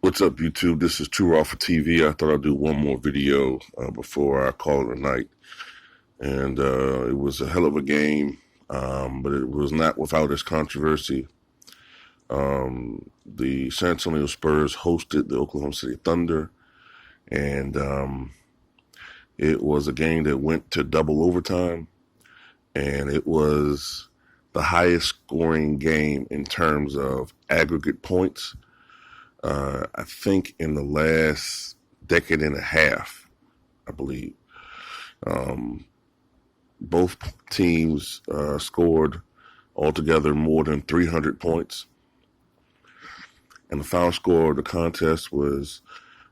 What's up, YouTube? This is Too Raw for TV. I thought I'd do one more video before I call it a night. And it was a hell of a game, but it was not without its controversy. The San Antonio Spurs hosted the Oklahoma City Thunder, and it was a game that went to double overtime, and it was the highest scoring game in terms of aggregate points. I think in the last decade and a half, I believe. Both teams scored altogether more than 300 points. And the final score of the contest was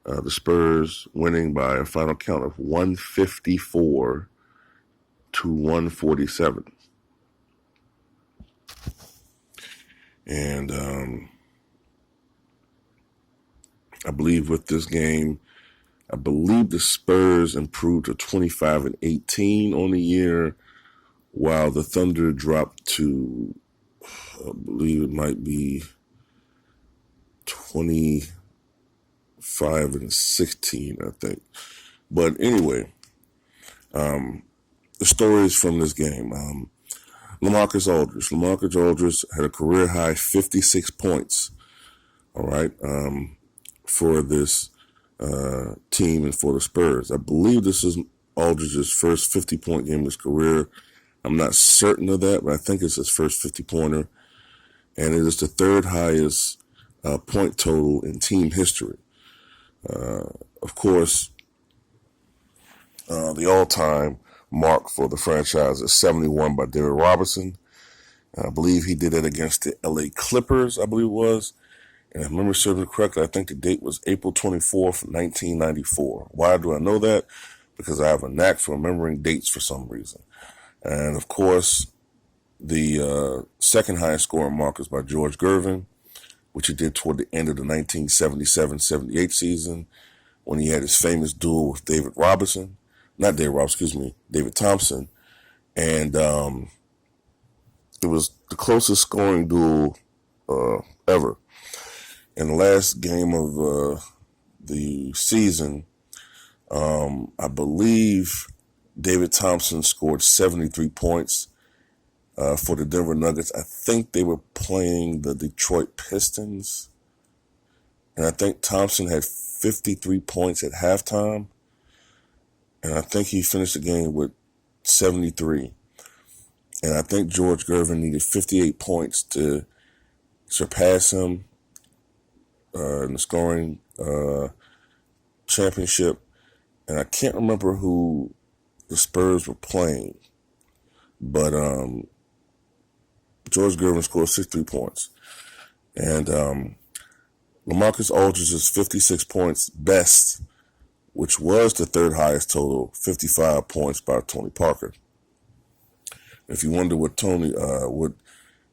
the Spurs winning by a final count of 154 to 147. And I believe with this game, I believe the Spurs improved to 25-18 on the year, while the Thunder dropped to, I believe it might be 25-16, I think. But anyway, the stories from this game. LaMarcus Aldridge. LaMarcus Aldridge had a career-high 56 points, all right, for this team and for the Spurs. I believe this is Aldridge's first 50-point game of his career. I'm not certain of that, but I think it's his first 50-pointer. And it is the third highest point total in team history. Of course, the all-time mark for the franchise is 71 by David Robinson. I believe he did it against the LA Clippers, I believe it was. And if memory serves me correctly, I think the date was April 24th, 1994. Why do I know that? Because I have a knack for remembering dates for some reason. And of course, the second highest scoring mark is by George Gervin, which he did toward the end of the 1977-78 season when he had his famous duel with David Thompson. And it was the closest scoring duel ever. In the last game of the season, I believe David Thompson scored 73 points for the Denver Nuggets. I think they were playing the Detroit Pistons. And I think Thompson had 53 points at halftime. And I think he finished the game with 73. And I think George Gervin needed 58 points to surpass him in the scoring championship. And I can't remember who the Spurs were playing, but George Gervin scored 63 points. And LaMarcus Aldridge's 56 points best, which was the third highest total, 55 points by Tony Parker. If you wonder what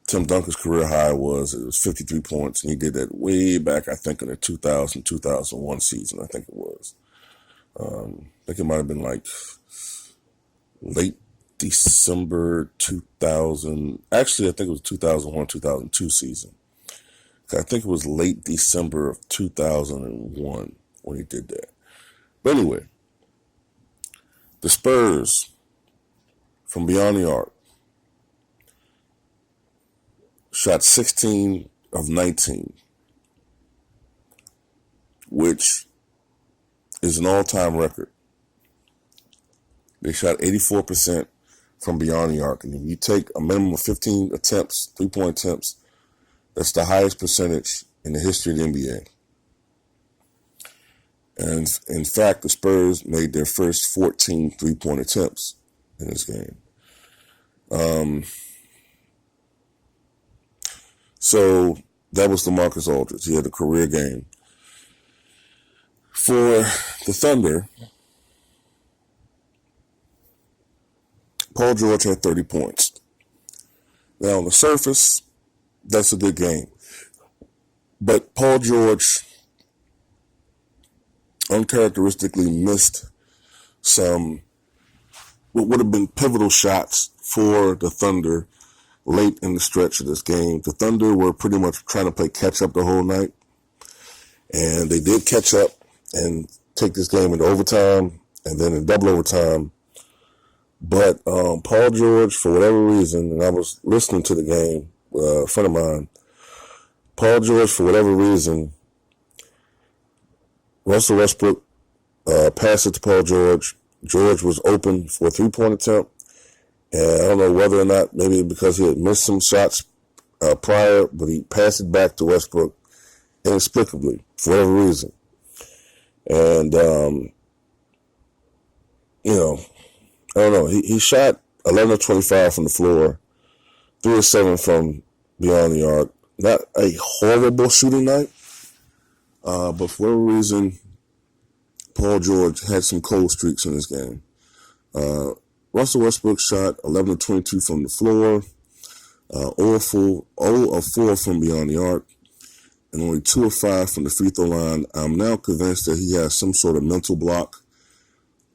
Tim Duncan's career high was, it was 53 points, and he did that way back, I think, in the 2000-2001 season, I think it was. I think it might have been like late December 2000. Actually, I think it was 2001-2002 season. I think it was late December of 2001 when he did that. But anyway, the Spurs, from beyond the arc, shot 16 of 19, which is an all-time record. They shot 84% from beyond the arc. And if you take a minimum of 15 attempts, three-point attempts, that's the highest percentage in the history of the NBA. And in fact, the Spurs made their first 14 three-point attempts in this game. So that was LaMarcus Aldridge. He had a career game. For the Thunder, Paul George had 30 points. Now, on the surface, that's a good game. But Paul George uncharacteristically missed some what would have been pivotal shots for the Thunder late in the stretch of this game. The Thunder were pretty much trying to play catch up the whole night. And they did catch up and take this game into overtime and then in double overtime. But Paul George, for whatever reason, and I was listening to the game, a friend of mine, Paul George, for whatever reason, Russell Westbrook passed it to Paul George. George was open for a three-point attempt. And I don't know whether or not, maybe because he had missed some shots prior, but he passed it back to Westbrook inexplicably, for whatever reason. And, I don't know. He shot 11 of 25 from the floor, 3 of 7 from beyond the arc. Not a horrible shooting night, but for whatever reason, Paul George had some cold streaks in this game. Russell Westbrook shot 11 of 22 from the floor, 0 of 4 from beyond the arc, and only 2 of 5 from the free throw line. I'm now convinced that he has some sort of mental block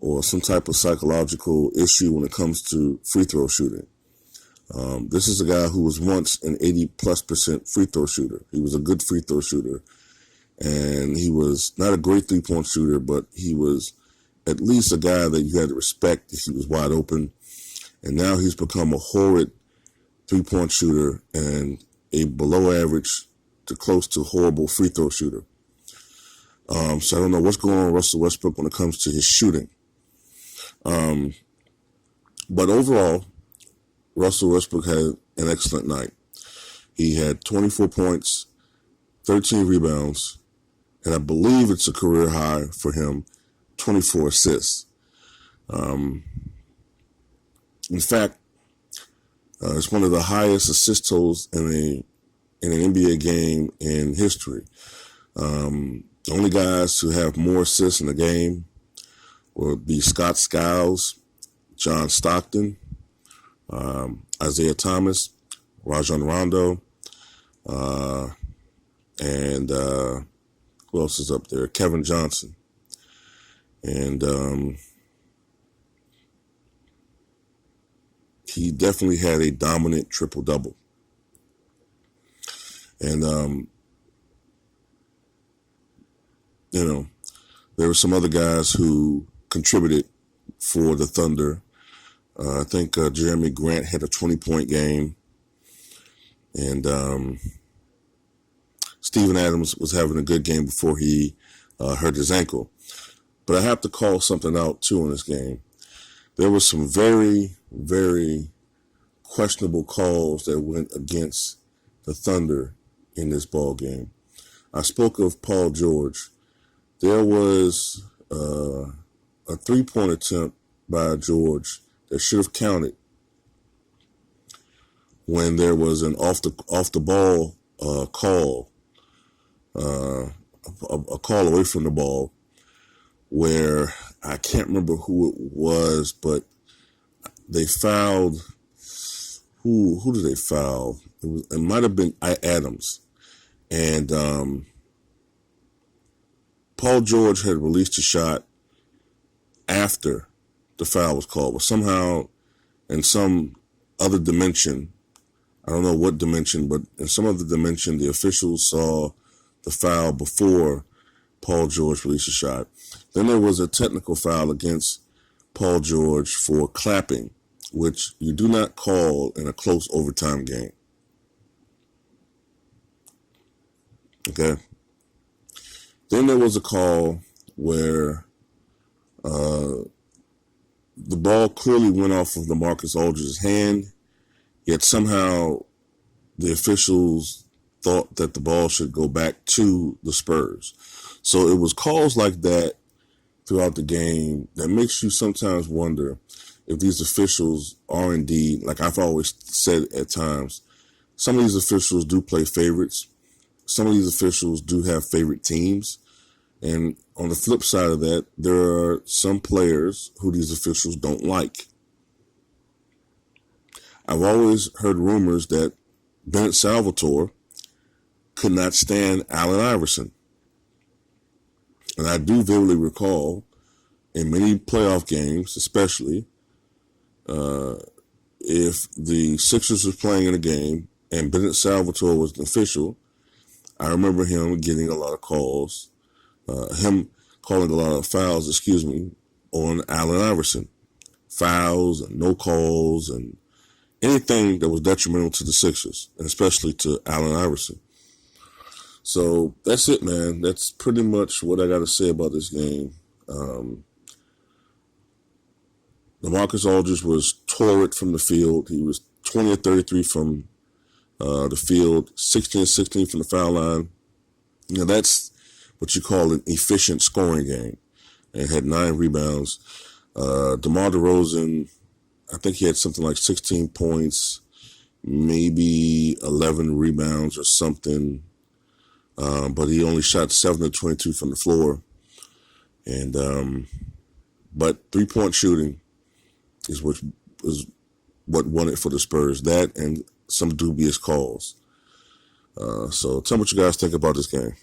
or some type of psychological issue when it comes to free throw shooting. This is a guy who was once an 80+% free throw shooter. He was a good free throw shooter, and he was not a great three-point shooter, but he was at least a guy that you had to respect if he was wide open. And now he's become a horrid three-point shooter and a below-average to close to horrible free throw shooter. So I don't know what's going on with Russell Westbrook when it comes to his shooting. But overall, Russell Westbrook had an excellent night. He had 24 points, 13 rebounds, and I believe it's a career high for him, 24 assists. In fact, it's one of the highest assist totals in an NBA game in history. The only guys who have more assists in the game would be Scott Skiles, John Stockton, Isaiah Thomas, Rajon Rondo, and who else is up there? Kevin Johnson. And he definitely had a dominant triple-double. And, there were some other guys who contributed for the Thunder. I think Jeremy Grant had a 20-point game. And Steven Adams was having a good game before he hurt his ankle. But I have to call something out, too, in this game. There were some very, very questionable calls that went against the Thunder in this ball game. I spoke of Paul George. There was a three-point attempt by George that should have counted when there was an off the ball call, a call away from the ball, where I can't remember who it was, but they fouled. Who did they foul? It might have been Adams, and Paul George had released a shot after the foul was called, but somehow in some other dimension, I don't know what dimension, but in some other dimension, the officials saw the foul before Paul George released a shot. Then there was a technical foul against Paul George for clapping, which you do not call in a close overtime game. Okay? Then there was a call where the ball clearly went off of LaMarcus Aldridge's hand, yet somehow the officials thought that the ball should go back to the Spurs. So it was calls like that throughout the game that makes you sometimes wonder if these officials are indeed, like I've always said at times, some of these officials do play favorites. Some of these officials do have favorite teams. And on the flip side of that, there are some players who these officials don't like. I've always heard rumors that Bennett Salvatore could not stand Allen Iverson. And I do vividly recall in many playoff games, especially, if the Sixers was playing in a game and Bennett Salvatore was an official, I remember him getting a lot of calls him calling a lot of fouls, on Allen Iverson. Fouls and no calls and anything that was detrimental to the Sixers, and especially to Allen Iverson. So that's it, man. That's pretty much what I got to say about this game. LaMarcus Aldridge was torrid from the field. He was 20 of 33 from the field, 16 of 16 from the foul line. That's what you call an efficient scoring game, and had 9 rebounds. DeMar DeRozan, I think he had something like 16 points, maybe 11 rebounds or something, but he only shot 7 of 22 from the floor. And but 3-point shooting is what won it for the Spurs. That and some dubious calls. So tell me what you guys think about this game.